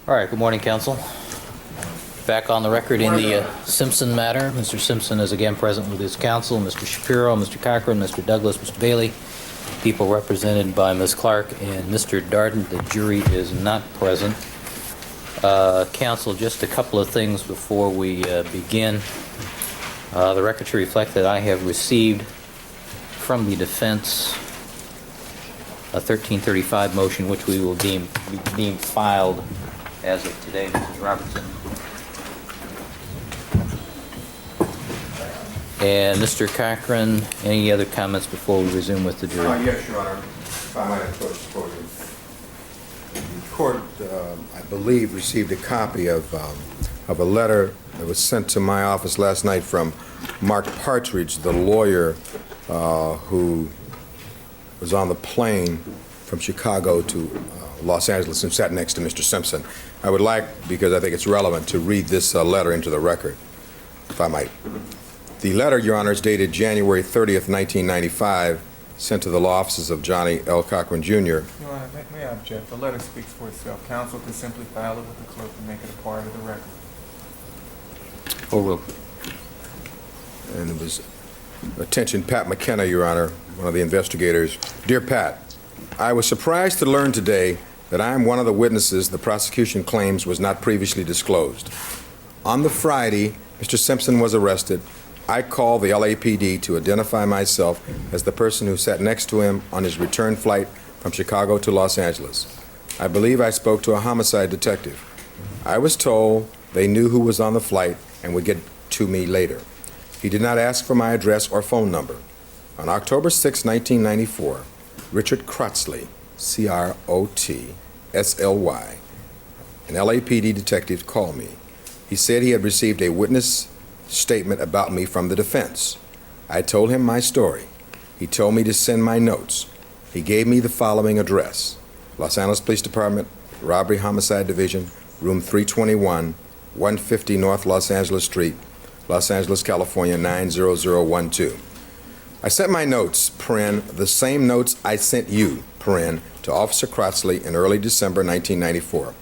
All right, good morning, counsel. Back on the record in the Simpson matter. Mr. Simpson is again present with his counsel, Mr. Shapiro, Mr. Cochran, Mr. Douglas, Mr. Bailey, people represented by Ms. Clark and Mr. Darden. The jury is not present. Counsel, just a couple of things before we begin. The record should reflect that I have received from the defense a 1335 motion, which we will deem filed as of today. Mrs. Robertson. And Mr. Cochran, any other comments before we resume with the jury? Yes, Your Honor. If I might approach the podium. The court, I believe, received a copy of a letter that was sent to my office last night from Mark Partridge, the lawyer who was on the plane from Chicago to Los Angeles and sat next to Mr. Simpson. I would like, because I think it's relevant, to read this letter into the record, if I might. The letter, Your Honor, is dated January 30th, 1995, sent to the law offices of Johnny L. Cochran, Jr. Your Honor, may I object? The letter speaks for itself. Counsel can simply file it with the clerk and make it a part of the record. Overruled. And it was, attention, Pat McKenna, Your Honor, one of the investigators. Dear Pat, I was surprised to learn today that I am one of the witnesses the prosecution claims was not previously disclosed. On the Friday Mr. Simpson was arrested, I called the LAPD to identify myself as the person who sat next to him on his return flight from Chicago to Los Angeles. I believe I spoke to a homicide detective. I was told they knew who was on the flight and would get to me later. He did not ask for my address or phone number. On October 6, 1994, Richard Crotzley, C-R-O-T-S-L-Y, an LAPD detective, called me. He said he had received a witness statement about me from the defense. I told him my story. He told me to send my notes. He gave me the following address: Los Angeles Police Department, Robbery Homicide Division, Room 321, 150 North Los Angeles Street, Los Angeles, California, 90012. I sent my notes, the same notes I sent you, to Officer Crotzley in early December 1994.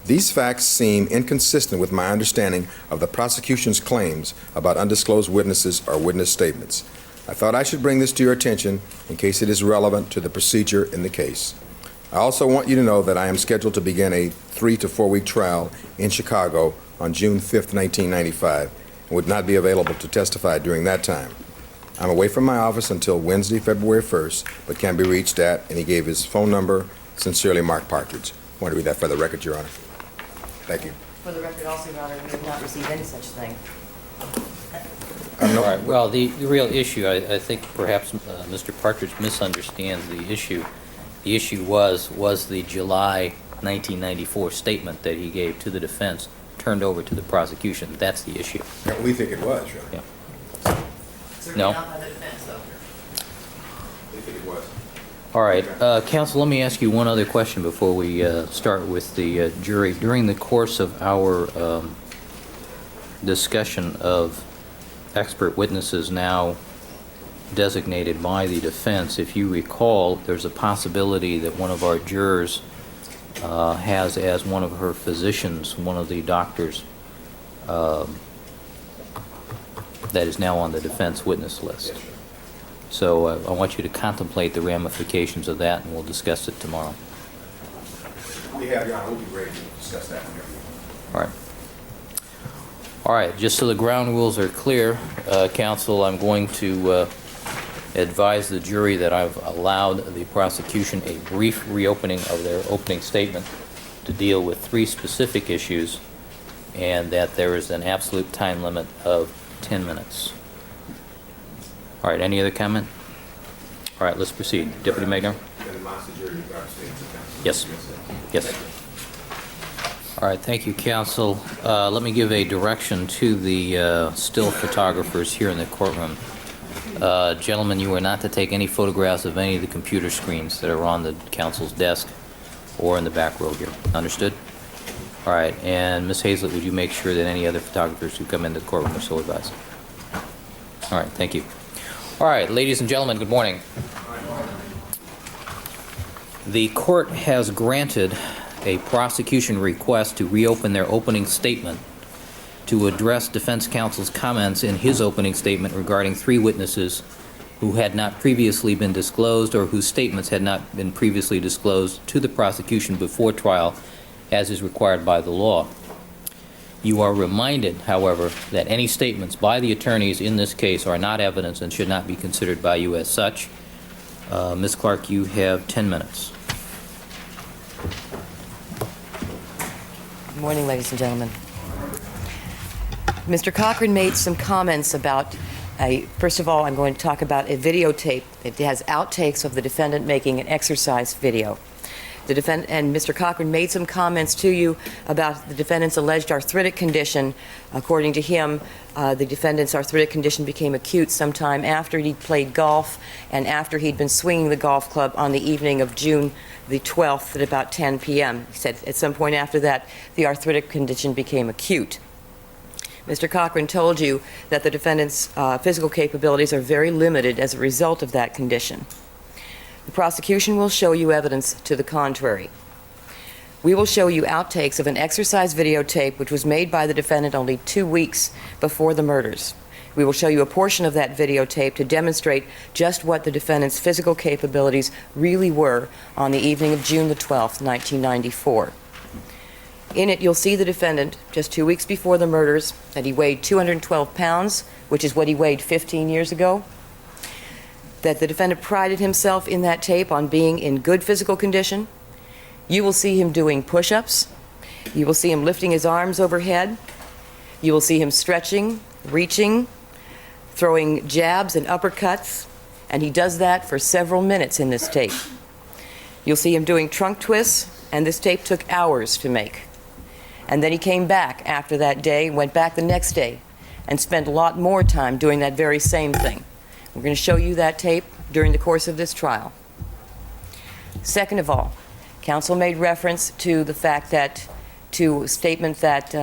These facts seem inconsistent with my understanding of the prosecution's claims about undisclosed witnesses or witness statements. I thought I should bring this to your attention in case it is relevant to the procedure in the case. I also want you to know that I am scheduled to begin a 3 to 4 week trial in Chicago on June 5th, 1995, and would not be available to testify during that time. I'm away from my office until Wednesday, February 1st, but can be reached at, and he gave his phone number, sincerely, Mark Partridge. I want to read that for the record, Your Honor. Thank you. For the record also, Your Honor, we have not received any such thing. All right. Well, the real issue, I think perhaps Mr. Partridge misunderstands the issue. The issue was the July 1994 statement that he gave to the defense turned over to the prosecution. That's the issue. Yeah, we think it was, Your Honor. Yeah. Certainly No. not by the defense, though. We think it was. All right. Counsel, let me ask you one other question before we start with the jury. During the course of our discussion of expert witnesses now designated by the defense, if you recall, there's a possibility that one of our jurors has as one of her physicians, one of the doctors that is now on the defense witness list. So I want you to contemplate the ramifications of that, and we'll discuss it tomorrow. We have, Your Honor. We'll be ready to discuss that. All right. All right, just so the ground rules are clear, counsel, I'm going to advise the jury that I've allowed the prosecution a brief reopening of their opening statement to deal with 3 specific issues, and that there is an absolute time limit of 10 minutes. All right, any other comment? All right, let's proceed. Deputy Mayor? Yes. Yes. All right, thank you, counsel. Let me give a direction to the still photographers here in the courtroom. Gentlemen, you are not to take any photographs of any of the computer screens that are on the counsel's desk or in the back row here. Understood? All right, and Ms. Hazlett, would you make sure that any other photographers who come into the courtroom are so advised? All right, thank you. All right, ladies and gentlemen, good morning. The court has granted a prosecution request to reopen their opening statement to address defense counsel's comments in his opening statement regarding 3 witnesses who had not previously been disclosed or whose statements had not been previously disclosed to the prosecution before trial, as is required by the law. You are reminded, however, that any statements by the attorneys in this case are not evidence and should not be considered by you as such. Ms. Clark, you have 10 minutes. Good morning, ladies and gentlemen. Mr. Cochran made some comments about first of all, I'm going to talk about a videotape. It has outtakes of the defendant making an exercise video. And Mr. Cochran made some comments to you about the defendant's alleged arthritic condition. According to him, the defendant's arthritic condition became acute sometime after he played golf and after he'd been swinging the golf club on the evening of June the 12th at about 10 p.m. He said at some point after that, the arthritic condition became acute. Mr. Cochran told you that the defendant's physical capabilities are very limited as a result of that condition. The prosecution will show you evidence to the contrary. We will show you outtakes of an exercise videotape which was made by the defendant only 2 weeks before the murders. We will show you a portion of that videotape to demonstrate just what the defendant's physical capabilities really were on the evening of June the 12th, 1994. In it, you'll see the defendant just 2 weeks before the murders, that he weighed 212 pounds, which is what he weighed 15 years ago. That the defendant prided himself in that tape on being in good physical condition. You will see him doing push-ups. You will see him lifting his arms overhead. You will see him stretching, reaching, throwing jabs and uppercuts, and he does that for several minutes in this tape. You'll see him doing trunk twists, and this tape took hours to make. And then he came back after that day, went back the next day, and spent a lot more time doing that very same thing. We're going to show you that tape during the course of this trial. Second of all, counsel made reference to the fact that, to a statement that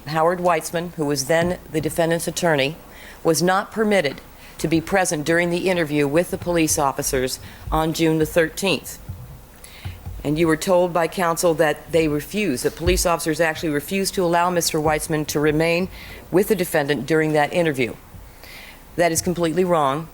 Howard Weitzman, who was then the defendant's attorney, was not permitted to be present during the interview with the police officers on June the 13th. And you were told by counsel that they refused, that police officers actually refused to allow Mr. Weitzman to remain with the defendant during that interview. That is completely wrong.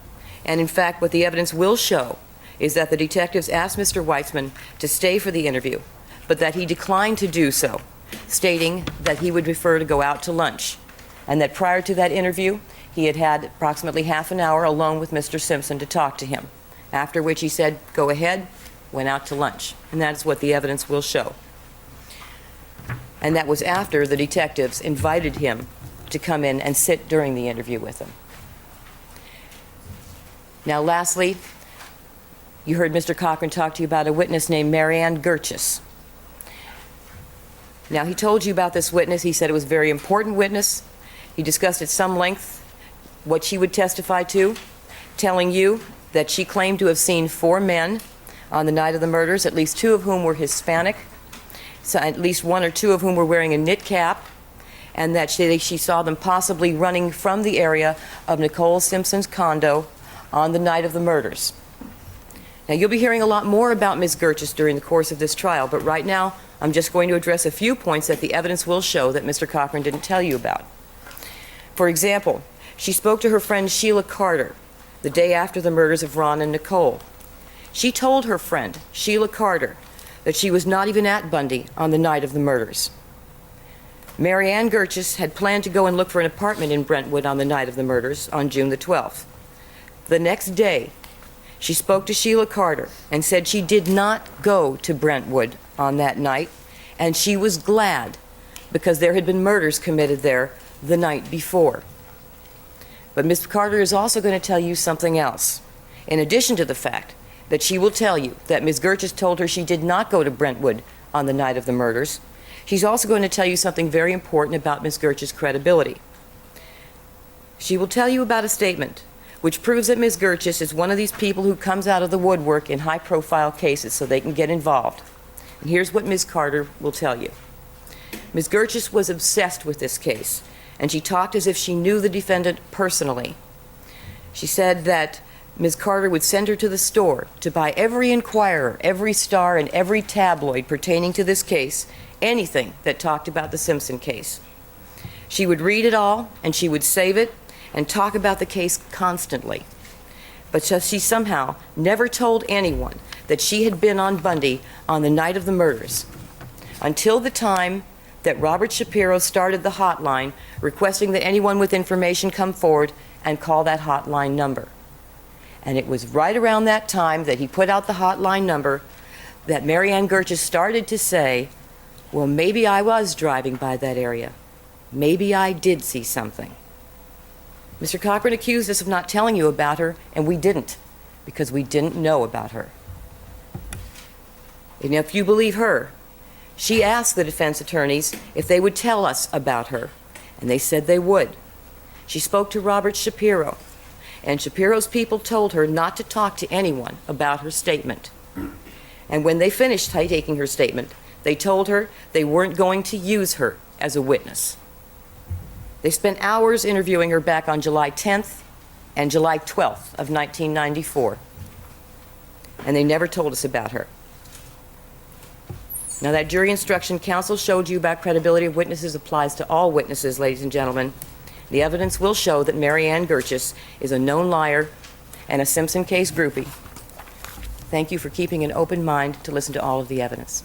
And in fact, what the evidence will show is that the detectives asked Mr. Weitzman to stay for the interview, but that he declined to do so, stating that he would prefer to go out to lunch, and that prior to that interview, he had had approximately half an hour alone with Mr. Simpson to talk to him, after which he said, "Go ahead," went out to lunch. And that is what the evidence will show. And that was after the detectives invited him to come in and sit during the interview with them. Now, lastly, you heard Mr. Cochran talk to you about a witness named Marianne Gerchis. Now, he told you about this witness. He said it was a very important witness. He discussed at some length what she would testify to, telling you that she claimed to have seen 4 men on the night of the murders, at least 2 of whom were Hispanic, so at least 1 or 2 of whom were wearing a knit cap, and that she saw them possibly running from the area of Nicole Simpson's condo on the night of the murders. Now, you'll be hearing a lot more about Ms. Gerchis during the course of this trial, but right now I'm just going to address a few points that the evidence will show that Mr. Cochran didn't tell you about. For example, she spoke to her friend Sheila Carter the day after the murders of Ron and Nicole. She told her friend, Sheila Carter, that she was not even at Bundy on the night of the murders. Marianne Gerchis had planned to go and look for an apartment in Brentwood on the night of the murders on June the 12th. The next day, she spoke to Sheila Carter and said she did not go to Brentwood on that night, and she was glad because there had been murders committed there the night before. But Ms. Carter is also going to tell you something else. In addition to the fact that she will tell you that Ms. Gerchis told her she did not go to Brentwood on the night of the murders, she's also going to tell you something very important about Ms. Gerchis' credibility. She will tell you about a statement which proves that Ms. Gerchis is one of these people who comes out of the woodwork in high-profile cases so they can get involved. And here's what Ms. Carter will tell you. Ms. Gerchis was obsessed with this case, and she talked as if she knew the defendant personally. She said that Ms. Carter would send her to the store to buy every Inquirer, every Star, and every tabloid pertaining to this case, anything that talked about the Simpson case. She would read it all, and she would save it and talk about the case constantly. But she somehow never told anyone that she had been on Bundy on the night of the murders, until the time that Robert Shapiro started the hotline requesting that anyone with information come forward and call that hotline number. And it was right around that time that he put out the hotline number that Mary Ann Gertjes started to say, well, maybe I was driving by that area. Maybe I did see something. Mr. Cochran accused us of not telling you about her, and we didn't, because we didn't know about her. And if you believe her, she asked the defense attorneys if they would tell us about her, and they said they would. She spoke to Robert Shapiro, and Shapiro's people told her not to talk to anyone about her statement. And when they finished taking her statement, they told her they weren't going to use her as a witness. They spent hours interviewing her back on July 10th and July 12th of 1994, and they never told us about her. Now, that jury instruction counsel showed you about credibility of witnesses applies to all witnesses, ladies and gentlemen. The evidence will show that Mary Ann Gertjes is a known liar and a Simpson case groupie. Thank you for keeping an open mind to listen to all of the evidence.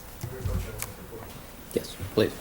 Yes, please.